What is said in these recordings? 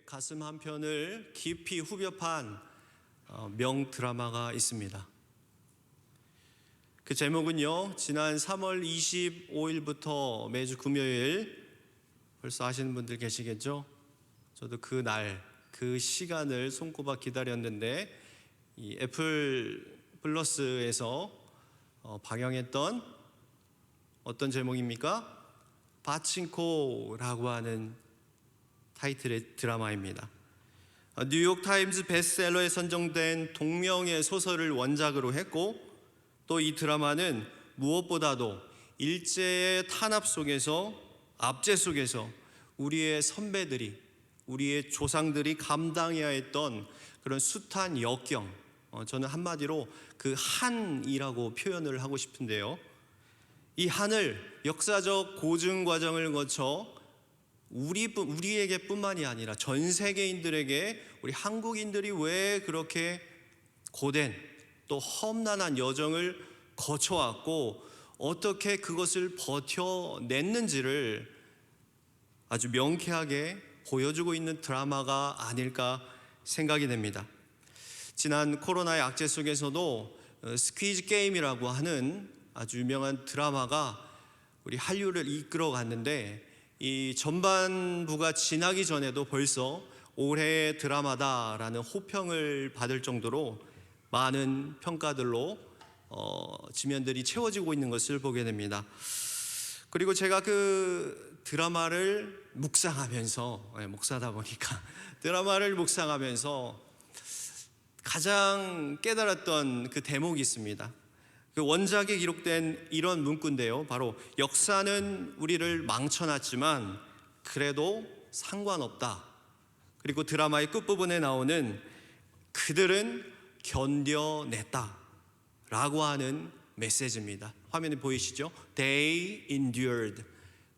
가슴 한편을 깊이 후벼판 명드라마가 있습니다. 그 제목은요, 지난 3월 25일부터 매주 금요일, 벌써 아시는 분들 계시겠죠? 저도 그날, 그 시간을 손꼽아 기다렸는데, 이 애플 플러스에서 방영했던 어떤 제목입니까? 파친코라고 하는 타이틀의 드라마입니다. 뉴욕타임즈 베스트셀러에 선정된 동명의 소설을 원작으로 했고, 또 이 드라마는 무엇보다도 일제의 탄압 속에서, 압제 속에서 우리의 선배들이, 우리의 조상들이 감당해야 했던 그런 숱한 역경, 저는 한마디로 그 한이라고 표현을 하고 싶은데요, 이 한을 역사적 고증 과정을 거쳐 우리에게 뿐만이 아니라 전 세계인들에게, 우리 한국인들이 왜 그렇게 고된 또 험난한 여정을 거쳐왔고 어떻게 그것을 버텨냈는지를 아주 명쾌하게 보여주고 있는 드라마가 아닐까 생각이 됩니다. 지난 코로나의 악재 속에서도 스퀴즈 게임이라고 하는 아주 유명한 드라마가 우리 한류를 이끌어 갔는데, 이 전반부가 지나기 전에도 벌써 올해의 드라마다라는 호평을 받을 정도로 많은 평가들로 지면들이 채워지고 있는 것을 보게 됩니다. 그리고 제가 그 드라마를 묵상하면서, 목사다 보니까 드라마를 묵상하면서 가장 깨달았던 그 대목이 있습니다. 그 원작에 기록된 이런 문구인데요, 바로 역사는 우리를 망쳐놨지만 그래도 상관없다. 그리고 드라마의 끝부분에 나오는 그들은 견뎌냈다 라고 하는 메시지입니다. 화면에 보이시죠? They endured.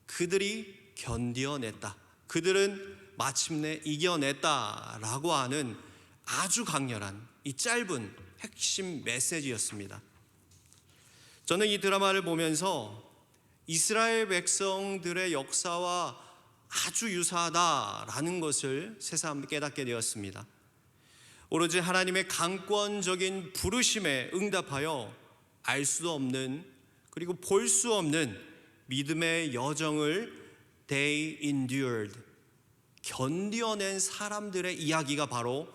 그들이 견뎌냈다, 그들은 마침내 이겨냈다 라고 하는 아주 강렬한 이 짧은 핵심 메시지였습니다. 저는 이 드라마를 보면서 이스라엘 백성들의 역사와 아주 유사하다라는 것을 새삼 깨닫게 되었습니다. 오로지 하나님의 강권적인 부르심에 응답하여 알 수도 없는, 그리고 볼 수 없는 믿음의 여정을 They endured, 견뎌낸 사람들의 이야기가 바로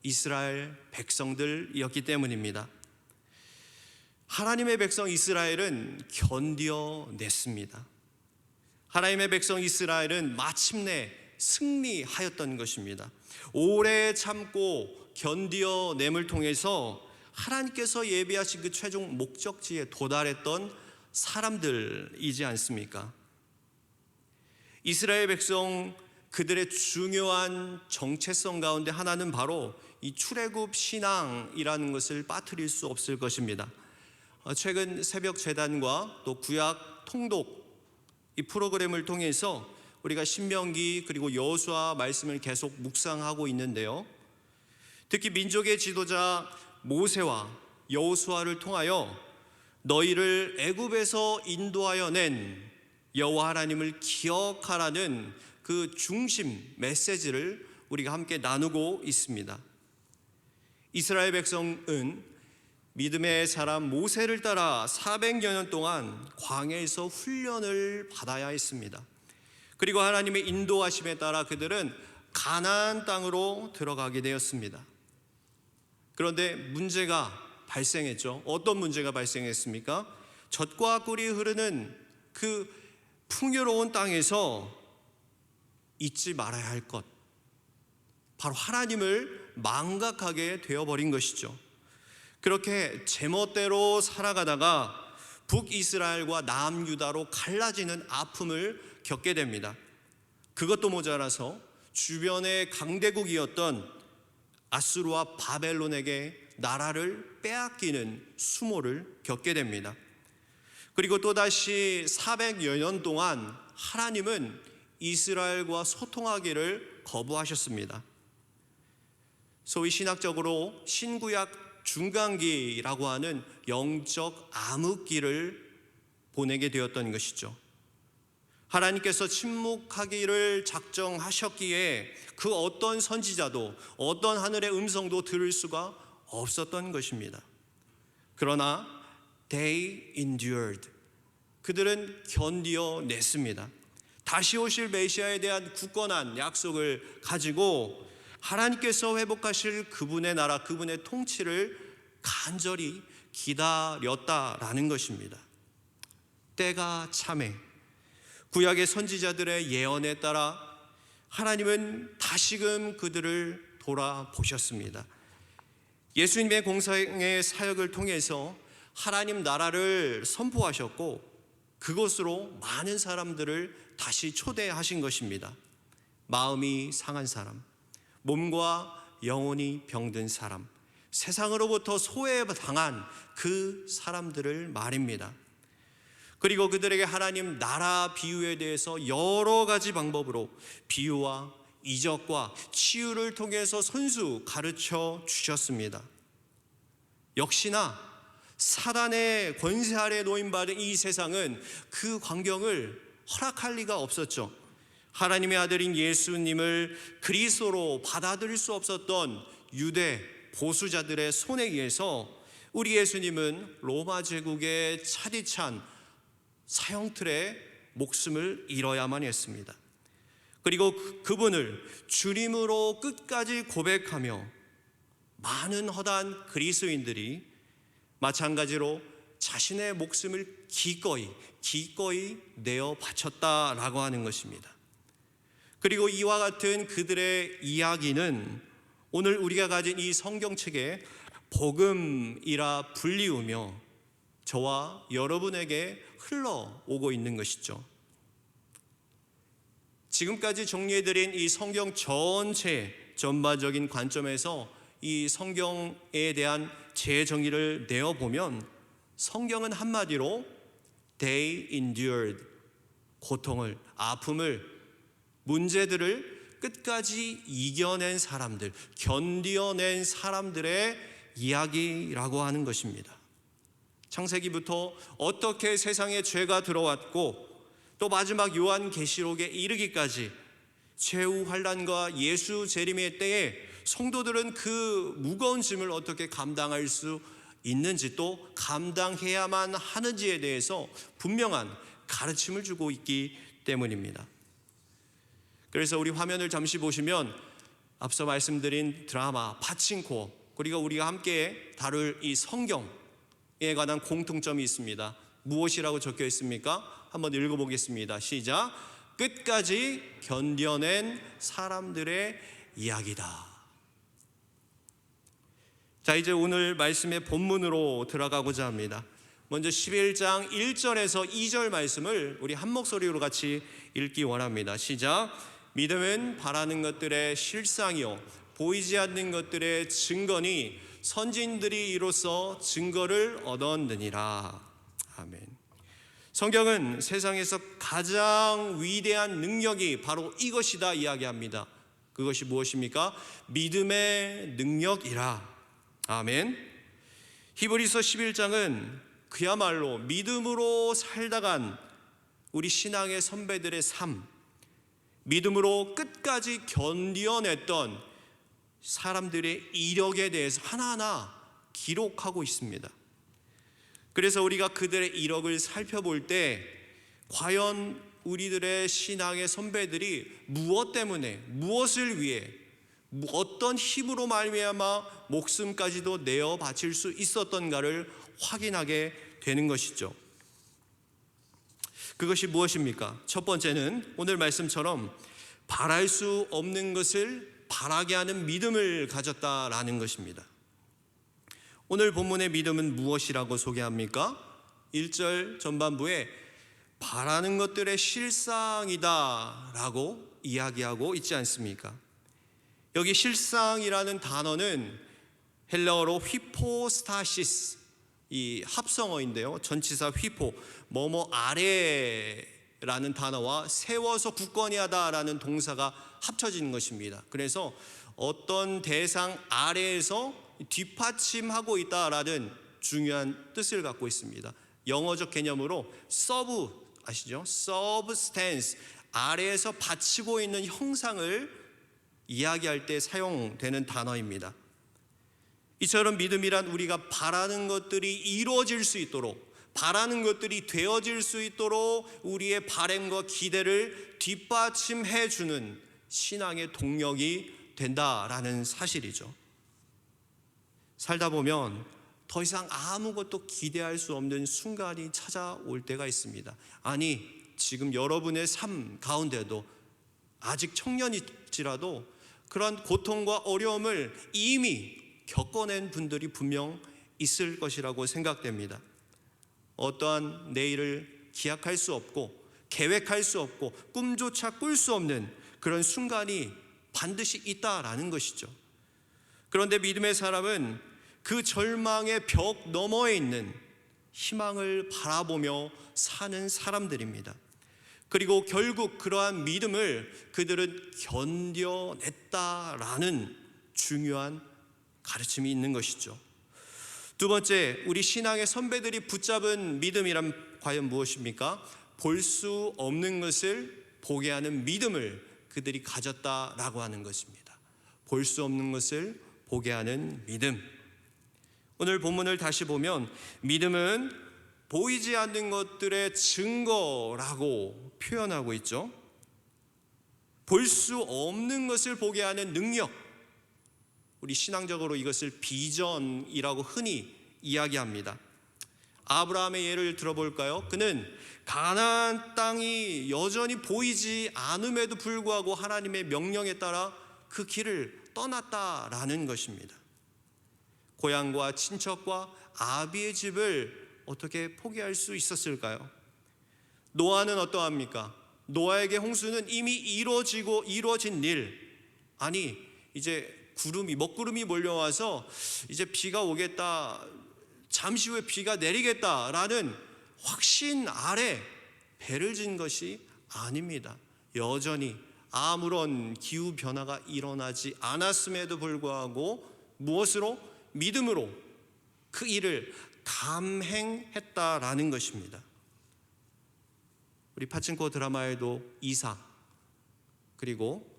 이스라엘 백성들이었기 때문입니다. 하나님의 백성 이스라엘은 견뎌냈습니다. 하나님의 백성 이스라엘은 마침내 승리하였던 것입니다. 오래 참고 견뎌냄을 통해서 하나님께서 예비하신 그 최종 목적지에 도달했던 사람들이지 않습니까? 이스라엘 백성, 그들의 중요한 정체성 가운데 하나는 바로 이 출애굽 신앙이라는 것을 빠뜨릴 수 없을 것입니다. 최근 새벽 재단과 또 구약 통독 이 프로그램을 통해서 우리가 신명기 그리고 여호수아 말씀을 계속 묵상하고 있는데요, 특히 민족의 지도자 모세와 여호수아를 통하여 너희를 애굽에서 인도하여 낸 여호와 하나님을 기억하라는 그 중심 메시지를 우리가 함께 나누고 있습니다. 이스라엘 백성은 믿음의 사람 모세를 따라 400여 년 동안 광야에서 훈련을 받아야 했습니다. 그리고 하나님의 인도하심에 따라 그들은 가나안 땅으로 들어가게 되었습니다. 그런데 문제가 발생했죠. 어떤 문제가 발생했습니까? 젖과 꿀이 흐르는 그 풍요로운 땅에서 잊지 말아야 할 것, 바로 하나님을 망각하게 되어버린 것이죠. 그렇게 제멋대로 살아가다가 북이스라엘과 남유다로 갈라지는 아픔을 겪게 됩니다. 그것도 모자라서 주변의 강대국이었던 아수르와 바벨론에게 나라를 빼앗기는 수모를 겪게 됩니다. 그리고 또다시 400여 년 동안 하나님은 이스라엘과 소통하기를 거부하셨습니다. 소위 신학적으로 신구약 중간기라고 하는 영적 암흑기를 보내게 되었던 것이죠. 하나님께서 침묵하기를 작정하셨기에 그 어떤 선지자도 어떤 하늘의 음성도 들을 수가 없었던 것입니다. 그러나 they endured. 그들은 견디어냈습니다. 다시 오실 메시아에 대한 굳건한 약속을 가지고 하나님께서 회복하실 그분의 나라, 그분의 통치를 간절히 기다렸다라는 것입니다. 때가 참에 구약의 선지자들의 예언에 따라 하나님은 다시금 그들을 돌아보셨습니다. 예수님의 공생의 사역을 통해서 하나님 나라를 선포하셨고 그곳으로 많은 사람들을 다시 초대하신 것입니다. 마음이 상한 사람, 몸과 영혼이 병든 사람, 세상으로부터 소외당한 그 사람들을 말입니다. 그리고 그들에게 하나님 나라 비유에 대해서 여러 가지 방법으로 비유와 이적과 치유를 통해서 손수 가르쳐 주셨습니다. 역시나 사단의 권세 아래 놓임받은 이 세상은 그 광경을 허락할 리가 없었죠. 하나님의 아들인 예수님을 그리스도로 받아들일 수 없었던 유대 보수자들의 손에 의해서 우리 예수님은 로마 제국의 차디찬 사형틀에 목숨을 잃어야만 했습니다. 그리고 그분을 주님으로 끝까지 고백하며 많은 허다한 그리스도인들이 마찬가지로 자신의 목숨을 기꺼이 내어 바쳤다라고 하는 것입니다. 그리고 이와 같은 그들의 이야기는 오늘 우리가 가진 이 성경책에 복음이라 불리우며 저와 여러분에게 흘러오고 있는 것이죠. 지금까지 정리해드린 이 성경 전체 전반적인 관점에서 이 성경에 대한 재정의를 내어보면 성경은 한마디로 they endured, 고통을, 아픔을, 문제들을 끝까지 이겨낸 사람들, 견디어낸 사람들의 이야기라고 하는 것입니다. 창세기부터 어떻게 세상에 죄가 들어왔고 또 마지막 요한계시록에 이르기까지 최후 환난과 예수 재림의 때에 성도들은 그 무거운 짐을 어떻게 감당할 수 있는지 또 감당해야만 하는지에 대해서 분명한 가르침을 주고 있기 때문입니다. 그래서 우리 화면을 잠시 보시면 앞서 말씀드린 드라마 파친코 그리고 우리가 함께 다룰 이 성경에 관한 공통점이 있습니다. 무엇이라고 적혀 있습니까? 한번 읽어보겠습니다. 시작. 끝까지 견뎌낸 사람들의 이야기다. 자, 이제 오늘 말씀의 본문으로 들어가고자 합니다. 먼저 11장 1절에서 2절 말씀을 우리 한 목소리로 같이 읽기 원합니다. 시작. 믿음은 바라는 것들의 실상이요 보이지 않는 것들의 증거니 선진들이 이로써 증거를 얻었느니라. 아멘. 성경은 세상에서 가장 위대한 능력이 바로 이것이다 이야기합니다. 그것이 무엇입니까? 믿음의 능력이라. 아멘. 히브리서 11장은 그야말로 믿음으로 살다간 우리 신앙의 선배들의 삶, 믿음으로 끝까지 견뎌냈던 사람들의 이력에 대해서 하나하나 기록하고 있습니다. 그래서 우리가 그들의 이력을 살펴볼 때 과연 우리들의 신앙의 선배들이 무엇 때문에, 무엇을 위해, 어떤 힘으로 말미암아 목숨까지도 내어 바칠 수 있었던가를 확인하게 되는 것이죠. 그것이 무엇입니까? 첫 번째는 오늘 말씀처럼 바랄 수 없는 것을 바라게 하는 믿음을 가졌다라는 것입니다. 오늘 본문의 믿음은 무엇이라고 소개합니까? 1절 전반부에 바라는 것들의 실상이다 라고 이야기하고 있지 않습니까? 여기 실상이라는 단어는 헬라어로 휘포스타시스, 이 합성어인데요. 전치사 휘포, 뭐뭐 아래라는 단어와 세워서 굳건히 하다라는 동사가 합쳐진 것입니다. 그래서 어떤 대상 아래에서 뒷받침하고 있다라는 중요한 뜻을 갖고 있습니다. 영어적 개념으로 서브 아시죠? substance, 아래에서 받치고 있는 형상을 이야기할 때 사용되는 단어입니다. 이처럼 믿음이란 우리가 바라는 것들이 이루어질 수 있도록, 바라는 것들이 되어질 수 있도록 우리의 바람과 기대를 뒷받침해 주는 신앙의 동력이 된다라는 사실이죠. 살다 보면 더 이상 아무것도 기대할 수 없는 순간이 찾아올 때가 있습니다. 아니, 지금 여러분의 삶 가운데도 아직 청년일지라도 그런 고통과 어려움을 이미 겪어낸 분들이 분명 있을 것이라고 생각됩니다. 어떠한 내일을 기약할 수 없고 계획할 수 없고 꿈조차 꿀 수 없는 그런 순간이 반드시 있다라는 것이죠. 그런데 믿음의 사람은 그 절망의 벽 너머에 있는 희망을 바라보며 사는 사람들입니다. 그리고 결국 그러한 믿음을 그들은 견뎌냈다라는 중요한 가르침이 있는 것이죠. 두 번째, 우리 신앙의 선배들이 붙잡은 믿음이란 과연 무엇입니까? 볼 수 없는 것을 보게 하는 믿음을 그들이 가졌다라고 하는 것입니다. 볼 수 없는 것을 보게 하는 믿음. 오늘 본문을 다시 보면 믿음은 보이지 않는 것들의 증거라고 표현하고 있죠. 볼 수 없는 것을 보게 하는 능력, 우리 신앙적으로 이것을 비전이라고 흔히 이야기합니다. 아브라함의 예를 들어볼까요? 그는 가나안 땅이 여전히 보이지 않음에도 불구하고 하나님의 명령에 따라 그 길을 떠났다라는 것입니다. 고향과 친척과 아비의 집을 어떻게 포기할 수 있었을까요? 노아는 어떠합니까? 노아에게 홍수는 이미 이루어진 일, 아니 이제 먹구름이 몰려와서 이제 비가 오겠다, 잠시 후에 비가 내리겠다라는 확신 아래 배를 진 것이 아닙니다. 여전히 아무런 기후 변화가 일어나지 않았음에도 불구하고 무엇으로? 믿음으로 그 일을 감행했다라는 것입니다. 우리 파친코 드라마에도 이삭 그리고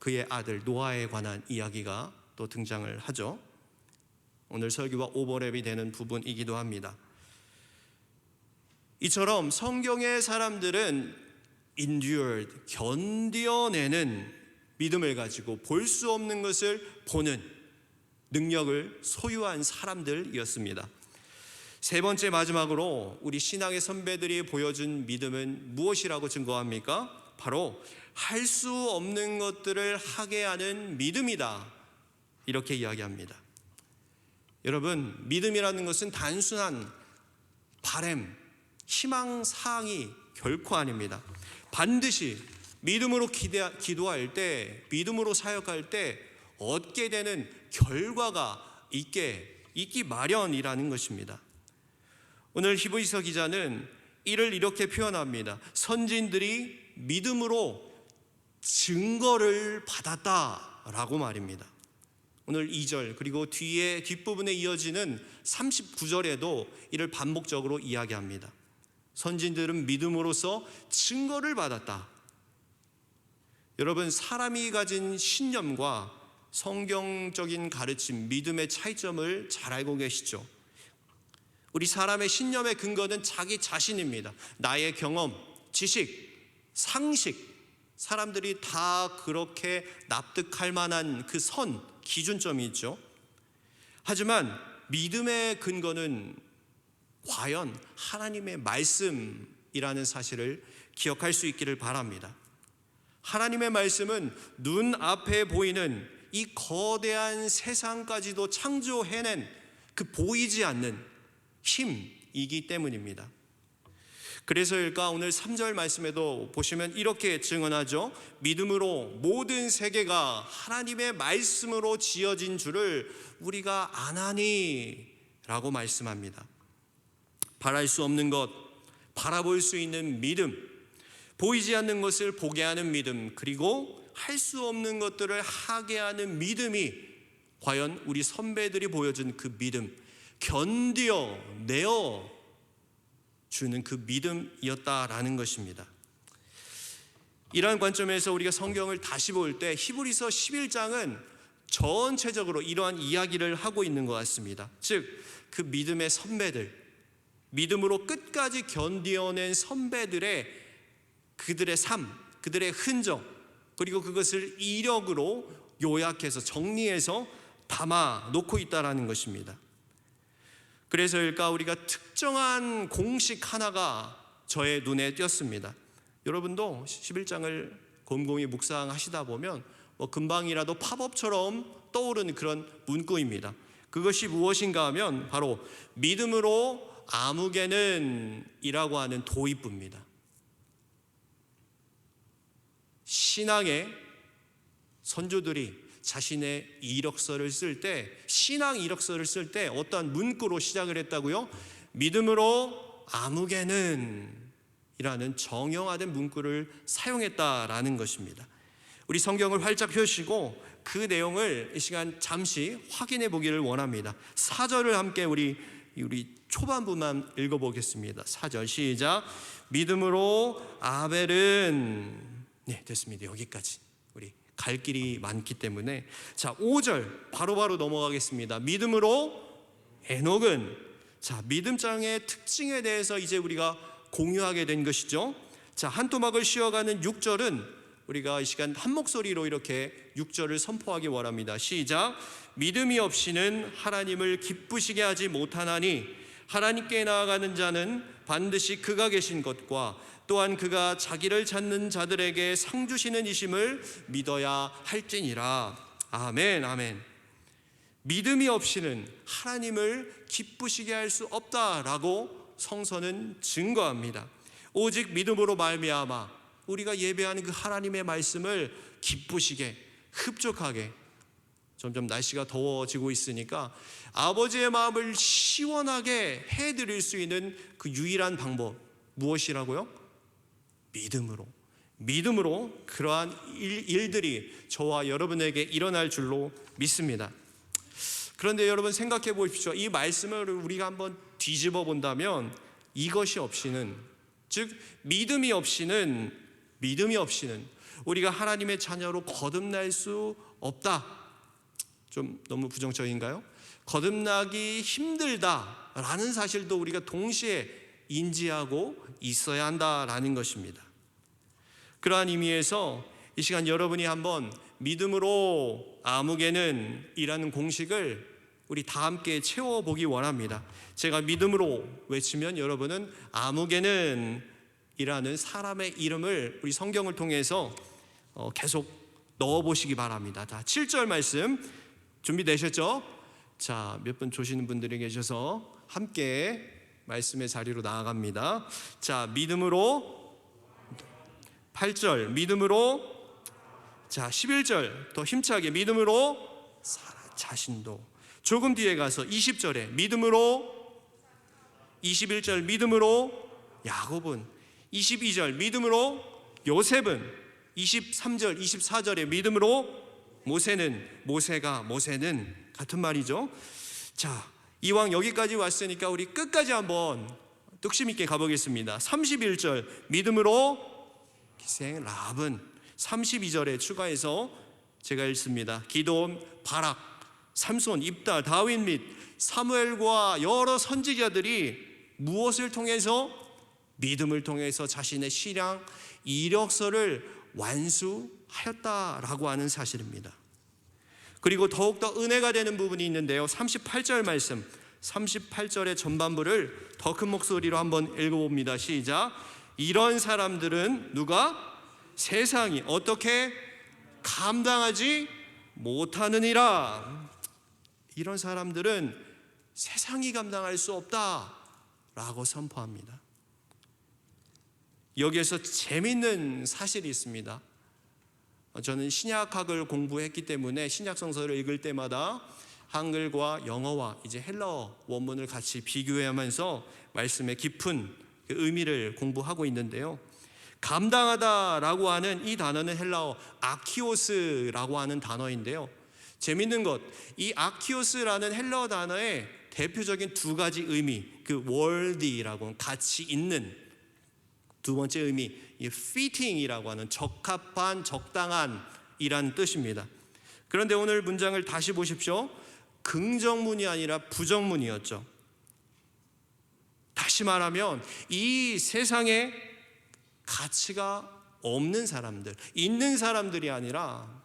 그의 아들 노아에 관한 이야기가 또 등장을 하죠. 오늘 설교와 오버랩이 되는 부분이기도 합니다. 이처럼 성경의 사람들은 endured, 견뎌내는 믿음을 가지고 볼 수 없는 것을 보는 능력을 소유한 사람들이었습니다. 세 번째, 마지막으로 우리 신앙의 선배들이 보여준 믿음은 무엇이라고 증거합니까? 바로 할 수 없는 것들을 하게 하는 믿음이다, 이렇게 이야기합니다. 여러분, 믿음이라는 것은 단순한 바람, 희망사항이 결코 아닙니다. 반드시 믿음으로 기도할 때, 믿음으로 사역할 때 얻게 되는 결과가 있기 마련이라는 것입니다. 오늘 히브리서 기자는 이를 이렇게 표현합니다. 선진들이 믿음으로 증거를 받았다라고 말입니다. 오늘 2절 그리고 뒷부분에 이어지는 39절에도 이를 반복적으로 이야기합니다. 선진들은 믿음으로써 증거를 받았다. 여러분, 사람이 가진 신념과 성경적인 가르침, 믿음의 차이점을 잘 알고 계시죠? 우리 사람의 신념의 근거는 자기 자신입니다. 나의 경험, 지식, 상식, 사람들이 다 그렇게 납득할 만한 그 기준점이 있죠. 하지만 믿음의 근거는 과연 하나님의 말씀이라는 사실을 기억할 수 있기를 바랍니다. 하나님의 말씀은 눈앞에 보이는 이 거대한 세상까지도 창조해낸 그 보이지 않는 힘이기 때문입니다. 그래서일까 오늘 3절 말씀에도 보시면 이렇게 증언하죠. 믿음으로 모든 세계가 하나님의 말씀으로 지어진 줄을 우리가 아나니 라고 말씀합니다. 바랄 수 없는 것, 바라볼 수 있는 믿음, 보이지 않는 것을 보게 하는 믿음, 그리고 할 수 없는 것들을 하게 하는 믿음이 과연 우리 선배들이 보여준 그 믿음, 견뎌내어 주는 그 믿음이었다라는 것입니다. 이러한 관점에서 우리가 성경을 다시 볼 때 히브리서 11장은 전체적으로 이러한 이야기를 하고 있는 것 같습니다. 즉, 그 믿음의 선배들, 믿음으로 끝까지 견디어낸 선배들의 그들의 삶, 그들의 흔적, 그리고 그것을 이력으로 요약해서 정리해서 담아 놓고 있다라는 것입니다. 그래서일까 우리가 특정한 공식 하나가 저의 눈에 띄었습니다. 여러분도 11장을 곰곰이 묵상하시다 보면 금방이라도 팝업처럼 떠오르는 그런 문구입니다. 그것이 무엇인가 하면 바로 믿음으로 아무개는 이라고 하는 도입부입니다. 신앙의 선조들이 자신의 이력서를 쓸 때, 신앙 이력서를 쓸 때 어떠한 문구로 시작을 했다고요? 믿음으로 아무개는 이라는 정형화된 문구를 사용했다라는 것입니다. 우리 성경을 활짝 펴시고 그 내용을 이 시간 잠시 확인해 보기를 원합니다. 4절을 함께 우리 초반부만 읽어보겠습니다. 4절 시작. 믿음으로 아벨은, 네, 됐습니다. 여기까지. 우리 갈 길이 많기 때문에. 자, 5절 바로바로 넘어가겠습니다. 믿음으로 에녹은, 자, 믿음장의 특징에 대해서 이제 우리가 공유하게 된 것이죠. 자, 한 토막을 쉬어가는 6절은 우리가 이 시간 한 목소리로 이렇게 6절을 선포하기 원합니다. 시작. 믿음이 없이는 하나님을 기쁘시게 하지 못하나니 하나님께 나아가는 자는 반드시 그가 계신 것과 또한 그가 자기를 찾는 자들에게 상 주시는 이심을 믿어야 할지니라. 아멘, 아멘. 믿음이 없이는 하나님을 기쁘시게 할 수 없다라고 성서는 증거합니다. 오직 믿음으로 말미암아 우리가 예배하는 그 하나님의 말씀을 기쁘시게, 흡족하게, 점점 날씨가 더워지고 있으니까 아버지의 마음을 시원하게 해드릴 수 있는 그 유일한 방법, 무엇이라고요? 믿음으로 그러한 일들이 저와 여러분에게 일어날 줄로 믿습니다. 그런데 여러분 생각해 보십시오. 이 말씀을 우리가 한번 뒤집어 본다면 이것이 없이는, 즉 믿음이 없이는 우리가 하나님의 자녀로 거듭날 수 없다. 좀 너무 부정적인가요? 거듭나기 힘들다라는 사실도 우리가 동시에 인지하고 있어야 한다라는 것입니다. 그러한 의미에서 이 시간 여러분이 한번 믿음으로 아무개는 이라는 공식을 우리 다 함께 채워보기 원합니다. 제가 믿음으로 외치면 여러분은 아무개는 이라는 사람의 이름을 우리 성경을 통해서 계속 넣어보시기 바랍니다. 자, 7절 말씀 준비되셨죠? 자, 몇 분 조시는 분들이 계셔서 함께 말씀의 자리로 나아갑니다. 자, 믿음으로 8절 믿음으로, 자 11절 더 힘차게 믿음으로 사라 자신도, 조금 뒤에 가서 20절에 믿음으로, 21절 믿음으로 야곱은, 22절 믿음으로 요셉은, 23절 24절에 믿음으로 모세는 같은 말이죠. 자, 이왕 여기까지 왔으니까 우리 끝까지 한번 뚝심 있게 가보겠습니다. 31절 믿음으로 기생 라합은, 32절에 추가해서 제가 읽습니다. 기드온, 바락, 삼손, 입다, 다윗 및 사무엘과 여러 선지자들이 무엇을 통해서? 믿음을 통해서 자신의 신앙 이력서를 완수하였다라고 하는 사실입니다. 그리고 더욱더 은혜가 되는 부분이 있는데요. 38절 말씀, 38절의 전반부를 더 큰 목소리로 한번 읽어봅니다. 시작. 이런 사람들은 누가? 세상이 어떻게 감당하지 못하느니라. 이런 사람들은 세상이 감당할 수 없다라고 선포합니다. 여기에서 재미있는 사실이 있습니다. 저는 신약학을 공부했기 때문에 신약 성서를 읽을 때마다 한글과 영어와 이제 헬라어 원문을 같이 비교하면서 말씀의 깊은 의미를 공부하고 있는데요. 감당하다라고 하는 이 단어는 헬라어 아키오스라고 하는 단어인데요. 재밌는 것, 이 아키오스라는 헬라어 단어의 대표적인 두 가지 의미, 그 worthy라고 가치 있는, 두 번째 의미, 이 fitting이라고 하는 적합한, 적당한 이란 뜻입니다. 그런데 오늘 문장을 다시 보십시오. 긍정문이 아니라 부정문이었죠. 다시 말하면 이 세상에 가치가 없는 사람들, 있는 사람들이 아니라,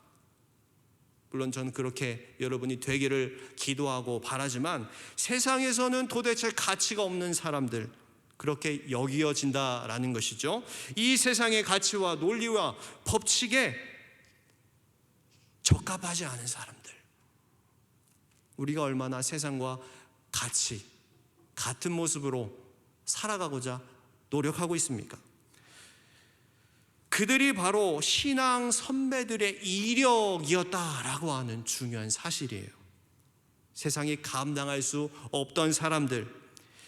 물론 저는 그렇게 여러분이 되기를 기도하고 바라지만 세상에서는 도대체 가치가 없는 사람들, 그렇게 여겨진다라는 것이죠. 이 세상의 가치와 논리와 법칙에 적합하지 않은 사람들, 우리가 얼마나 세상과 같은 모습으로 살아가고자 노력하고 있습니까? 그들이 바로 신앙 선배들의 이력이었다라고 하는 중요한 사실이에요. 세상이 감당할 수 없던 사람들,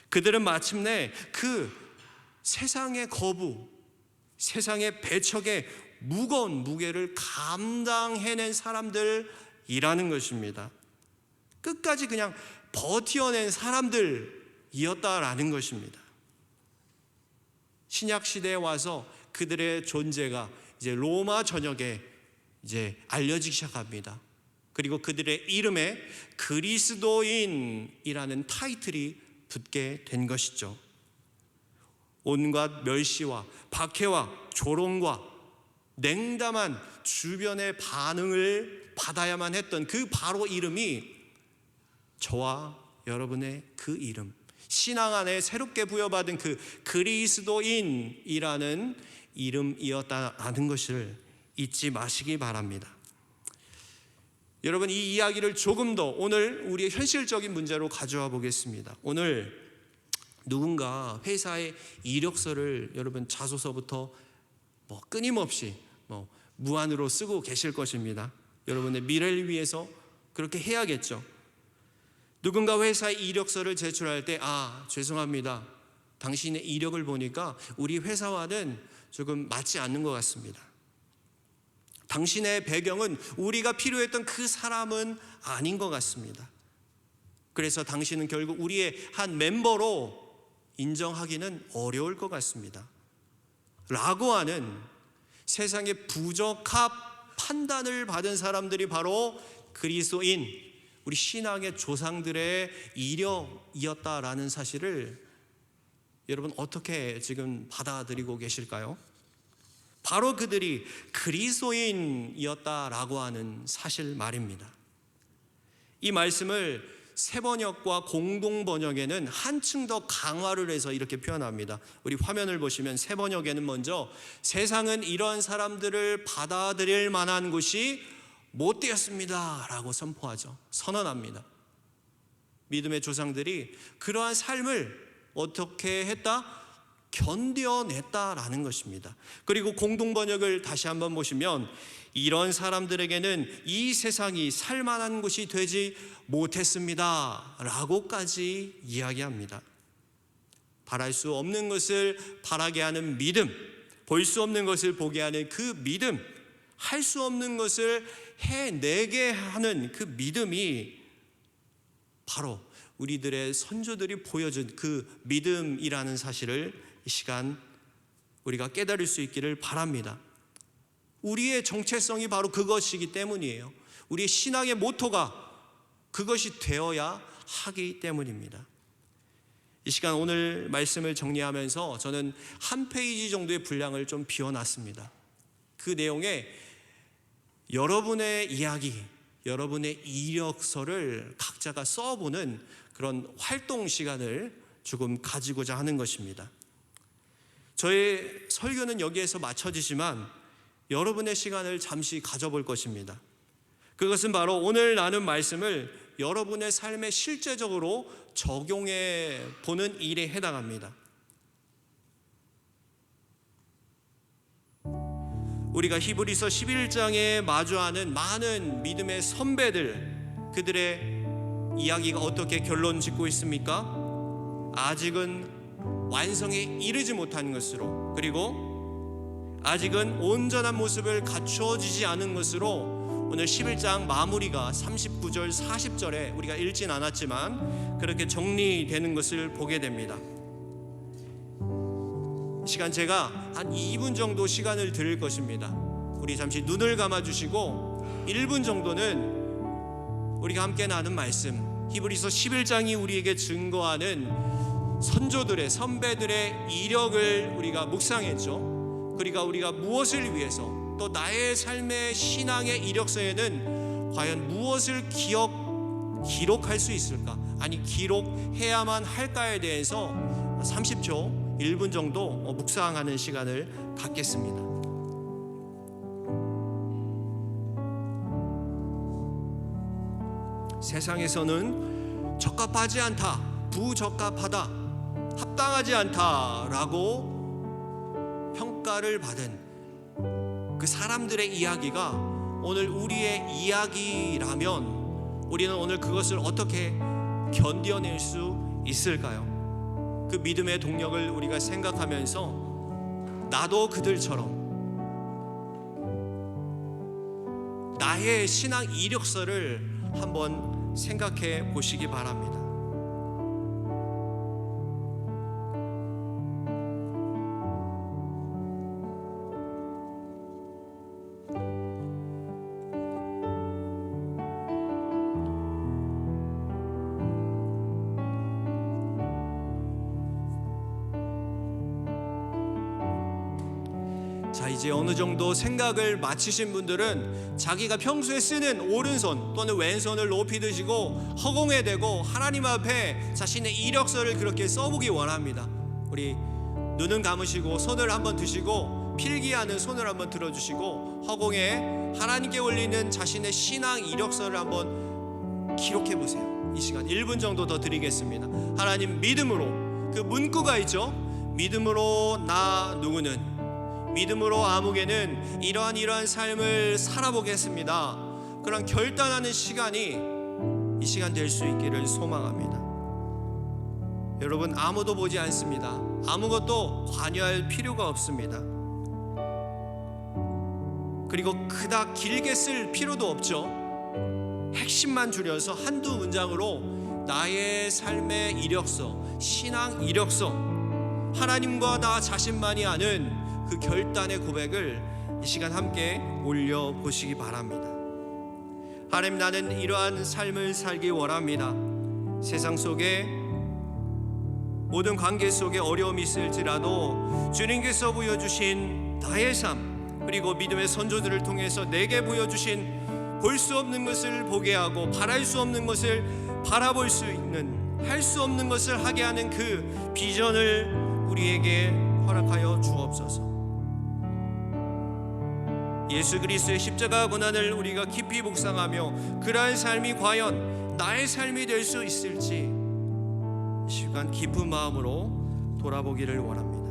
그들은 마침내 그 세상의 거부, 세상의 배척의 무거운 무게를 감당해낸 사람들이라는 것입니다. 끝까지 그냥 버텨낸 사람들이었다라는 것입니다. 신약 시대에 와서 그들의 존재가 이제 로마 전역에 이제 알려지기 시작합니다. 그리고 그들의 이름에 그리스도인이라는 타이틀이 붙게 된 것이죠. 온갖 멸시와 박해와 조롱과 냉담한 주변의 반응을 받아야만 했던 그 바로 이름이 저와 여러분의 그 이름, 신앙 안에 새롭게 부여받은 그 그리스도인이라는 이름이었다는 것을 잊지 마시기 바랍니다. 여러분, 이 이야기를 조금 더 오늘 우리의 현실적인 문제로 가져와 보겠습니다. 오늘 누군가 회사의 이력서를 여러분 자소서부터 끊임없이 무한으로 쓰고 계실 것입니다. 여러분의 미래를 위해서 그렇게 해야겠죠. 누군가 회사에 이력서를 제출할 때 죄송합니다, 당신의 이력을 보니까 우리 회사와는 조금 맞지 않는 것 같습니다. 당신의 배경은 우리가 필요했던 그 사람은 아닌 것 같습니다. 그래서 당신은 결국 우리의 한 멤버로 인정하기는 어려울 것 같습니다 라고 하는 세상의 부적합 판단을 받은 사람들이 바로 그리스도인, 우리 신앙의 조상들의 이력이었다라는 사실을 여러분 어떻게 지금 받아들이고 계실까요? 바로 그들이 그리스도인이었다라고 하는 사실 말입니다. 이 말씀을 새번역과 공동번역에는 한층 더 강화를 해서 이렇게 표현합니다. 우리 화면을 보시면 새번역에는 먼저 세상은 이런 사람들을 받아들일 만한 곳이 못 되었습니다 라고 선언합니다. 믿음의 조상들이 그러한 삶을 어떻게 했다? 견뎌냈다라는 것입니다. 그리고 공동번역을 다시 한번 보시면 이런 사람들에게는 이 세상이 살만한 곳이 되지 못했습니다 라고까지 이야기합니다. 바랄 수 없는 것을 바라게 하는 믿음, 볼 수 없는 것을 보게 하는 그 믿음, 할 수 없는 것을 해내게 하는 그 믿음이 바로 우리들의 선조들이 보여준 그 믿음이라는 사실을 이 시간 우리가 깨달을 수 있기를 바랍니다. 우리의 정체성이 바로 그것이기 때문이에요. 우리의 신앙의 모토가 그것이 되어야 하기 때문입니다. 이 시간 오늘 말씀을 정리하면서 저는 한 페이지 정도의 분량을 좀 비워놨습니다. 그 내용에 여러분의 이야기, 여러분의 이력서를 각자가 써보는 그런 활동 시간을 조금 가지고자 하는 것입니다. 저의 설교는 여기에서 마쳐지지만 여러분의 시간을 잠시 가져볼 것입니다. 그것은 바로 오늘 나눈 말씀을 여러분의 삶에 실제적으로 적용해 보는 일에 해당합니다. 우리가 히브리서 11장에 마주하는 많은 믿음의 선배들, 그들의 이야기가 어떻게 결론 짓고 있습니까? 아직은 완성에 이르지 못한 것으로, 그리고 아직은 온전한 모습을 갖추어지지 않은 것으로 오늘 11장 마무리가 39절 40절에 우리가 읽진 않았지만 그렇게 정리되는 것을 보게 됩니다. 이 시간 제가 한 2분 정도 시간을 드릴 것입니다. 우리 잠시 눈을 감아주시고 1분 정도는 우리가 함께 나눈 말씀, 히브리서 11장이 우리에게 증거하는 선조들의, 선배들의 이력을 우리가 묵상했죠. 그러니까 우리가 무엇을 위해서, 또 나의 삶의 신앙의 이력서에는 과연 무엇을 기록할 수 있을까, 아니 기록해야만 할까에 대해서 30초 1분 정도 묵상하는 시간을 갖겠습니다. 세상에서는 적합하지 않다, 부적합하다, 합당하지 않다라고 평가를 받은 그 사람들의 이야기가 오늘 우리의 이야기라면 우리는 오늘 그것을 어떻게 견뎌낼 수 있을까요? 그 믿음의 동력을 우리가 생각하면서 나도 그들처럼 나의 신앙 이력서를 한번 생각해 보시기 바랍니다. 자, 이제 어느 정도 생각을 마치신 분들은 자기가 평소에 쓰는 오른손 또는 왼손을 높이 드시고 허공에 대고 하나님 앞에 자신의 이력서를 그렇게 써보기 원합니다. 우리 눈은 감으시고 손을 한번 드시고 필기하는 손을 한번 들어주시고 허공에 하나님께 올리는 자신의 신앙 이력서를 한번 기록해 보세요. 이 시간 1분 정도 더 드리겠습니다. 하나님, 믿음으로, 그 문구가 있죠. 믿음으로 나 누구는, 믿음으로 아무개는 이러한 삶을 살아보겠습니다. 그런 결단하는 시간이 이 시간 될 수 있기를 소망합니다. 여러분, 아무도 보지 않습니다. 아무것도 관여할 필요가 없습니다. 그리고 그닥 길게 쓸 필요도 없죠. 핵심만 줄여서 한두 문장으로 나의 삶의 이력서, 신앙 이력서, 하나님과 나 자신만이 아는 그 결단의 고백을 이 시간 함께 올려보시기 바랍니다. 하나님, 나는 이러한 삶을 살기 원합니다. 세상 속에 모든 관계 속에 어려움이 있을지라도 주님께서 보여주신 나의 삶, 그리고 믿음의 선조들을 통해서 내게 보여주신 볼 수 없는 것을 보게 하고 바랄 수 없는 것을 바라볼 수 있는, 할 수 없는 것을 하게 하는 그 비전을 우리에게 허락하여 주옵소서. 예수 그리스도의 십자가 고난을 우리가 깊이 묵상하며 그러한 삶이 과연 나의 삶이 될 수 있을지 이 시간 깊은 마음으로 돌아보기를 원합니다.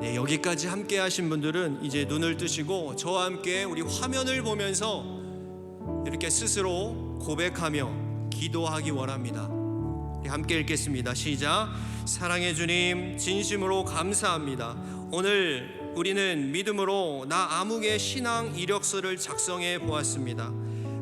네, 여기까지 함께 하신 분들은 이제 눈을 뜨시고 저와 함께 우리 화면을 보면서 이렇게 스스로 고백하며 기도하기 원합니다. 함께 읽겠습니다. 시작. 사랑의 주님, 진심으로 감사합니다. 오늘 우리는 믿음으로 나 아무개 신앙 이력서를 작성해 보았습니다.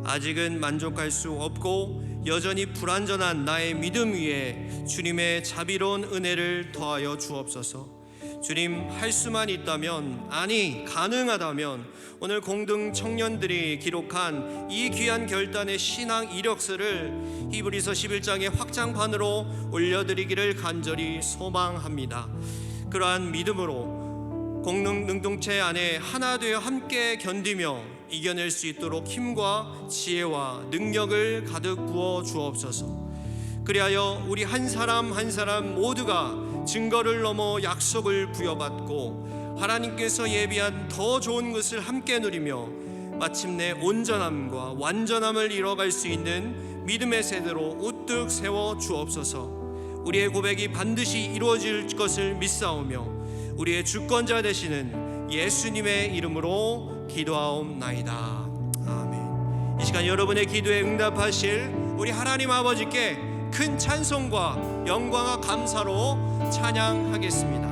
아직은 만족할 수 없고 여전히 불완전한 나의 믿음 위에 주님의 자비로운 은혜를 더하여 주옵소서. 주님, 할 수만 있다면, 아니 가능하다면 오늘 공동 청년들이 기록한 이 귀한 결단의 신앙 이력서를 히브리서 11장의 확장판으로 올려드리기를 간절히 소망합니다. 그러한 믿음으로 공동 능동체 안에 하나 되어 함께 견디며 이겨낼 수 있도록 힘과 지혜와 능력을 가득 부어 주옵소서. 그리하여 우리 한 사람 한 사람 모두가 증거를 넘어 약속을 부여받고 하나님께서 예비한 더 좋은 것을 함께 누리며 마침내 온전함과 완전함을 이뤄갈 수 있는 믿음의 세대로 우뚝 세워 주옵소서. 우리의 고백이 반드시 이루어질 것을 믿사오며 우리의 주권자 되시는 예수님의 이름으로 기도하옵나이다. 아멘. 이 시간 여러분의 기도에 응답하실 우리 하나님 아버지께 큰 찬송과 영광과 감사로 찬양하겠습니다.